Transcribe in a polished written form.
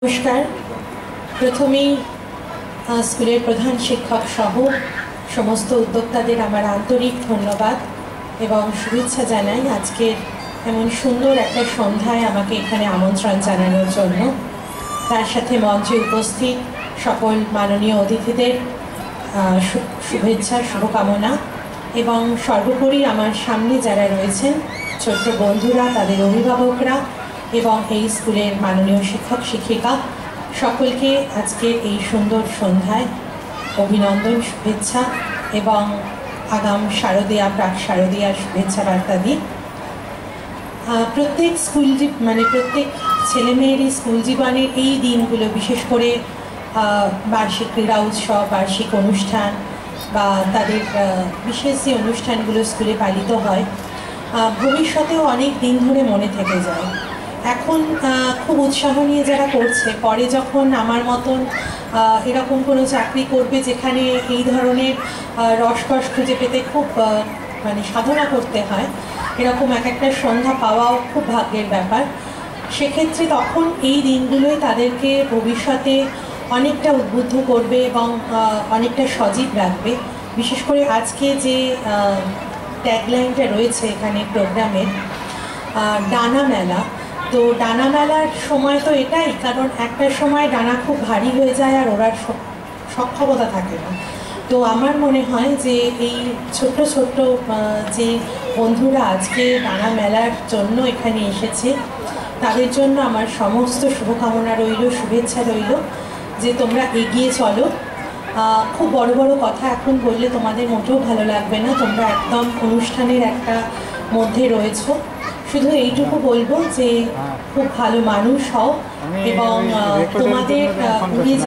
নমস্কার। প্রথমেই স্কুলের প্রধান শিক্ষক সহ সমস্ত উদ্যোক্তাদের আমার আন্তরিক ধন্যবাদ এবং শুভেচ্ছা জানাই আজকের এমন সুন্দর একটা সন্ধ্যায় আমাকে এখানে আমন্ত্রণ জানানোর জন্য। তার সাথে মঞ্চে উপস্থিত সকল মাননীয় অতিথিদের শুভেচ্ছা শুভকামনা এবং সর্বোপরি আমার সামনে যারা রয়েছেন ছোট্ট বন্ধুরা, তাদের অভিভাবকরা এবং এই স্কুলের মাননীয় শিক্ষক শিক্ষিকা সকলকে আজকের এই সুন্দর সন্ধ্যায় অভিনন্দন, শুভেচ্ছা এবং আগাম শারদীয়া প্রাক শারদীয়ার শুভেচ্ছা বার্তা দিই। প্রত্যেক প্রত্যেক ছেলেমেয়েরই স্কুল জীবনের এই দিনগুলো, বিশেষ করে বার্ষিক ক্রীড়া উৎসব, বার্ষিক অনুষ্ঠান বা তাদের বিশেষ যে অনুষ্ঠানগুলো স্কুলে পালিত হয়, ভবিষ্যতেও অনেক দিন ধরে মনে থেকে যায়। এখন খুব উৎসাহ নিয়ে যারা করছে, পরে যখন আমার মতন এরকম কোনো চাকরি করবে যেখানে এই ধরনের রসকস খুঁজে পেতে খুব সাধনা করতে হয়, এরকম এক একটা সন্ধ্যা পাওয়াও খুব ভাগ্যের ব্যাপার। সেক্ষেত্রে তখন এই দিনগুলোই তাদেরকে ভবিষ্যতে অনেকটা উদ্বুদ্ধ করবে এবং অনেকটা সজীব রাখবে। বিশেষ করে আজকে যে ট্যাগলাইনটা রয়েছে এখানে প্রোগ্রামের, ডানা মেলা। তো ডানা মেলার সময় তো এটাই, কারণ একটা সময় ডানা খুব ভারী হয়ে যায় আর ওরা সক্ষমতা থাকে না। তো আমার মনে হয় যে এই ছোট্ট ছোট্ট যে বন্ধুরা আজকে ডানা মেলার জন্য এখানে এসেছে, তাদের জন্য আমার সমস্ত শুভকামনা রইল, শুভেচ্ছা রইল যে তোমরা এগিয়ে চলো। খুব বড় বড় কথা এখন বললে তোমাদের মোটেও ভালো লাগবে না, তোমরা একদম অনুষ্ঠানের একটা মধ্যে রয়েছো। শুধু এইটুকু বলবো যে খুব ভালো মানুষ হও এবং তোমাদের